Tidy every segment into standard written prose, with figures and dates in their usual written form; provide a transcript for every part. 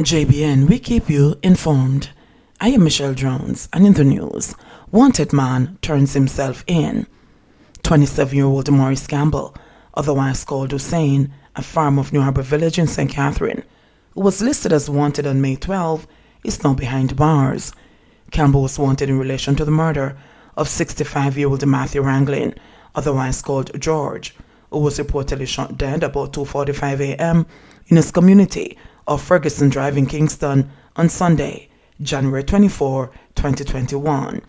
JBN, we keep you informed. I am Michelle Jones, and in the news, wanted man turns himself in. 27-year-old Maurice Campbell, otherwise called Hussein, a farmer of New Harbour Village in St. Catherine, who was listed as wanted on May 12, is now behind bars. Campbell was wanted in relation to the murder of 65-year-old Matthew Ranglin, otherwise called George, who was reportedly shot dead about 2:45 a.m. in his community of Ferguson Drive in Kingston on Sunday, January 24, 2021.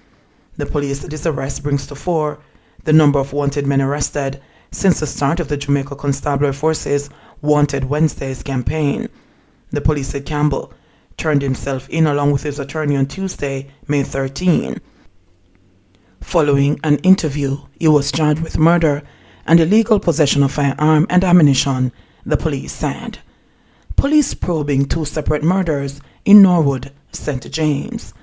The police said this arrest brings to 4 the number of wanted men arrested since the start of the Jamaica Constabulary Force's Wanted Wednesdays campaign. The police said Campbell turned himself in along with his attorney on Tuesday, May 13. Following an interview, he was charged with murder and illegal possession of firearm and ammunition, the police said. Police probing 2 separate murders in Norwood, St. James.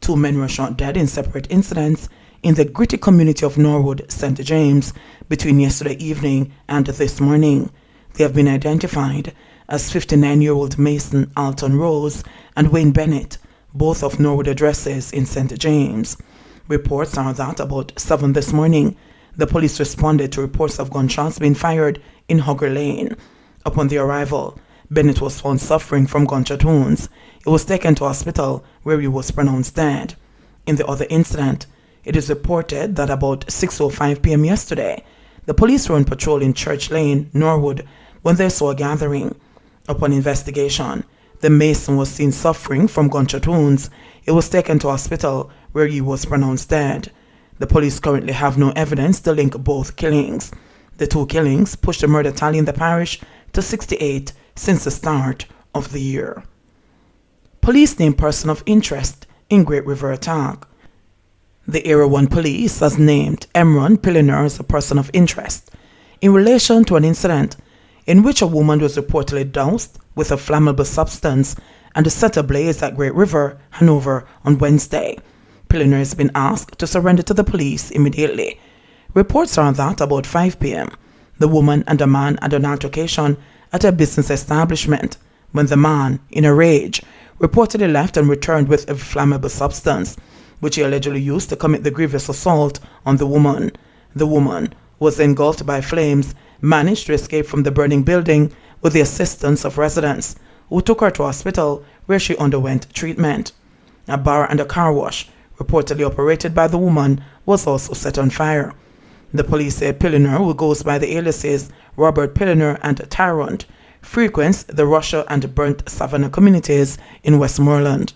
2 men were shot dead in separate incidents in the gritty community of Norwood, St. James, between yesterday evening and this morning. They have been identified as 59-year-old Mason Alton Rose and Wayne Bennett, both of Norwood addresses in St. James. Reports are that about 7 this morning, the police responded to reports of gunshots being fired in Hugger Lane. Upon their arrival, Bennett was found suffering from gunshot wounds. He was taken to hospital where he was pronounced dead. In the other incident, it is reported that about 6:05 p.m. yesterday, the police were on patrol in Church Lane, Norwood, when they saw a gathering. Upon investigation, the Mason was seen suffering from gunshot wounds. He was taken to hospital where he was pronounced dead. The police currently have no evidence to link both killings. The 2 killings pushed the murder tally in the parish to 68 since the start of the year. Police name person of interest in Great River attack. The Area 1 Police has named Emron Pilliner as a person of interest in relation to an incident in which a woman was reportedly doused with a flammable substance and set ablaze at Great River, Hanover on Wednesday. Pilliner has been asked to surrender to the police immediately. Reports are that about 5 p.m., the woman and a man had an altercation at a business establishment when the man, in a rage, reportedly left and returned with a flammable substance, which he allegedly used to commit the grievous assault on the woman. The woman was engulfed by flames, managed to escape from the burning building with the assistance of residents, who took her to hospital where she underwent treatment. A bar and a car wash, reportedly operated by the woman, was also set on fire. The police say Pilliner, who goes by the aliases Robert Pilliner and Tyrant, frequents the Russia and Burnt Savannah communities in Westmoreland.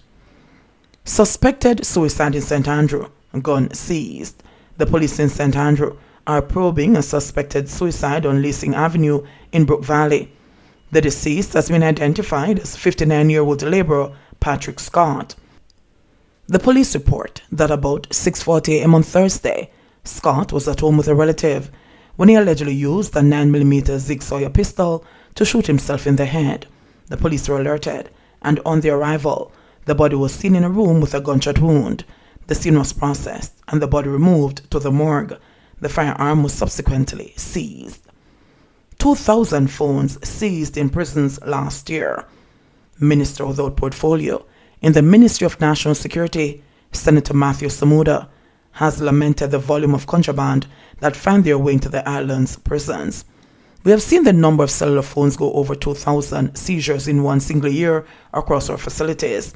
Suspected suicide in St. Andrew, gun seized. The police in St. Andrew are probing a suspected suicide on Leasing Avenue in Brook Valley. The deceased has been identified as 59-year-old laborer Patrick Scott. The police report that about 6:40 a.m. on Thursday, Scott was at home with a relative when he allegedly used a 9mm Zig Sawyer pistol to shoot himself in the head. The police were alerted, and on their arrival, the body was seen in a room with a gunshot wound. The scene was processed and the body removed to the morgue. The firearm was subsequently seized. 2,000 phones seized in prisons last year. Minister without portfolio in the Ministry of National Security, Senator Matthew Samuda, has lamented the volume of contraband that found their way into the island's prisons. We have seen the number of cellular phones go over 2,000 seizures in one single year across our facilities.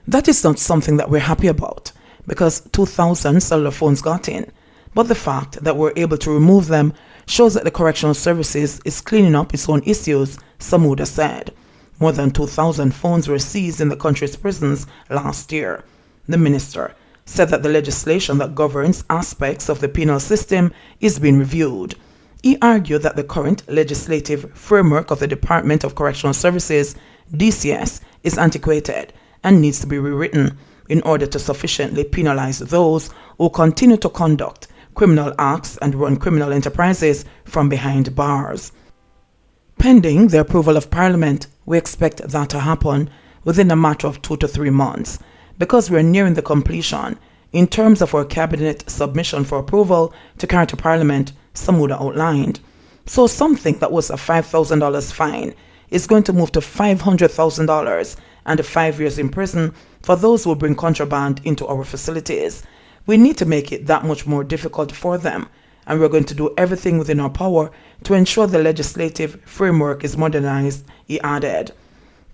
That is not something that we're happy about, because 2,000 cellular phones got in, but the fact that we're able to remove them shows that the Correctional Services is cleaning up its own issues, Samuda said. More than 2,000 phones were seized in the country's prisons last year. The minister said that the legislation that governs aspects of the penal system is being reviewed. He argued that the current legislative framework of the Department of Correctional Services, DCS, is antiquated and needs to be rewritten in order to sufficiently penalize those who continue to conduct criminal acts and run criminal enterprises from behind bars. Pending the approval of Parliament, we expect that to happen within a matter of 2 to 3 months, because we are nearing the completion in terms of our Cabinet submission for approval to carry to Parliament, Samuda outlined. So something that was a $5,000 fine is going to move to $500,000 and 5 years in prison for those who bring contraband into our facilities. We need to make it that much more difficult for them, and we're going to do everything within our power to ensure the legislative framework is modernized, he added.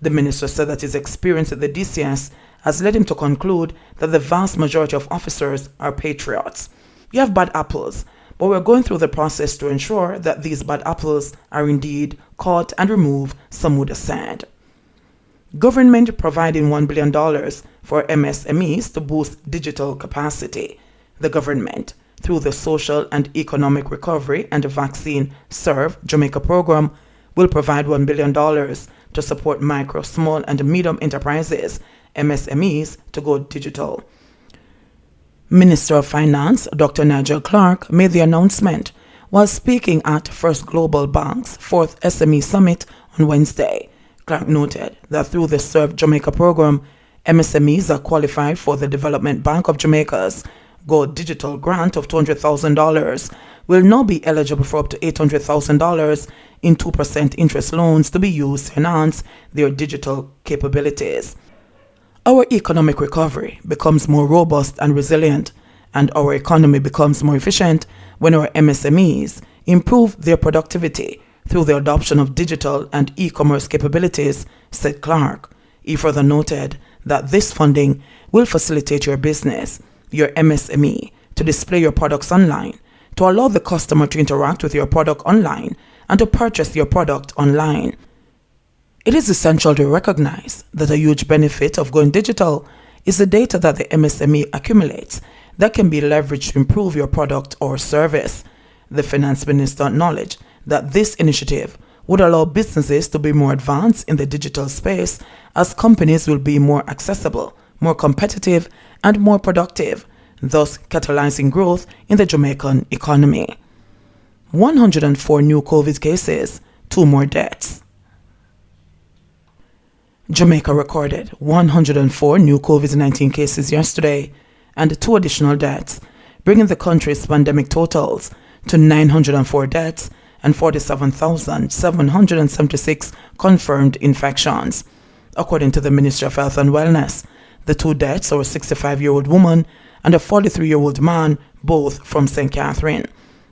The minister said that his experience at the DCS has led him to conclude that the vast majority of officers are patriots. You have bad apples, but we're going through the process to ensure that these bad apples are indeed caught and removed, some would have said. Government providing $1 billion for MSMEs to boost digital capacity. The government, through the Social and Economic Recovery and Vaccine Serve Jamaica program, will provide $1 billion to support micro, small, and medium enterprises, MSMEs, to go digital. Minister of Finance, Dr. Nigel Clark, made the announcement while speaking at First Global Bank's 4th SME Summit on Wednesday. Clark noted that through the Serve Jamaica program, MSMEs are qualified for the Development Bank of Jamaica's Go Digital grant of $200,000, will now be eligible for up to $800,000 in 2% interest loans to be used to enhance their digital capabilities. Our economic recovery becomes more robust and resilient, and our economy becomes more efficient when our MSMEs improve their productivity through the adoption of digital and e-commerce capabilities, said Clark. He further noted that this funding will facilitate your business, your MSME, to display your products online, to allow the customer to interact with your product online, and to purchase your product online. It is essential to recognize that a huge benefit of going digital is the data that the MSME accumulates that can be leveraged to improve your product or service. The finance minister acknowledged that this initiative would allow businesses to be more advanced in the digital space as companies will be more accessible, more competitive, and more productive, thus catalyzing growth in the Jamaican economy. 104 new COVID cases, 2 more deaths. Jamaica recorded 104 new COVID-19 cases yesterday and 2 additional deaths, bringing the country's pandemic totals to 904 deaths and 47,776 confirmed infections. According to the Ministry of Health and Wellness, the 2 deaths are a 65-year-old woman and a 43-year-old man, both from St. Catherine.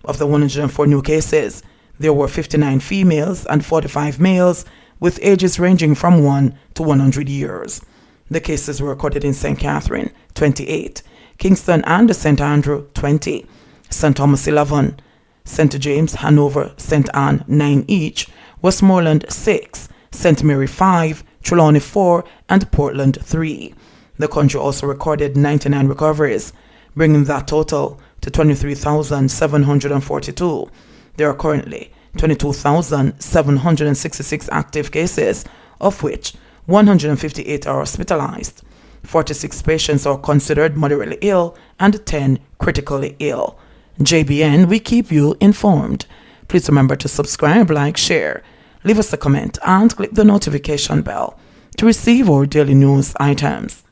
Of the 104 new cases, there were 59 females and 45 males, with ages ranging from 1 to 100 years. The cases were recorded in St. Catherine, 28, Kingston and St. Andrew, 20, St. Thomas, 11, St. James, Hanover, St. Anne, 9 each, Westmoreland, 6, St. Mary, 5, Trelawney, 4, and Portland, 3. The country also recorded 99 recoveries, bringing that total to 23,742. There are currently 22,766 active cases, of which 158 are hospitalized. 46 patients are considered moderately ill and 10 critically ill. JBN, we keep you informed. Please remember to subscribe, like, share, leave us a comment, and click the notification bell to receive our daily news items.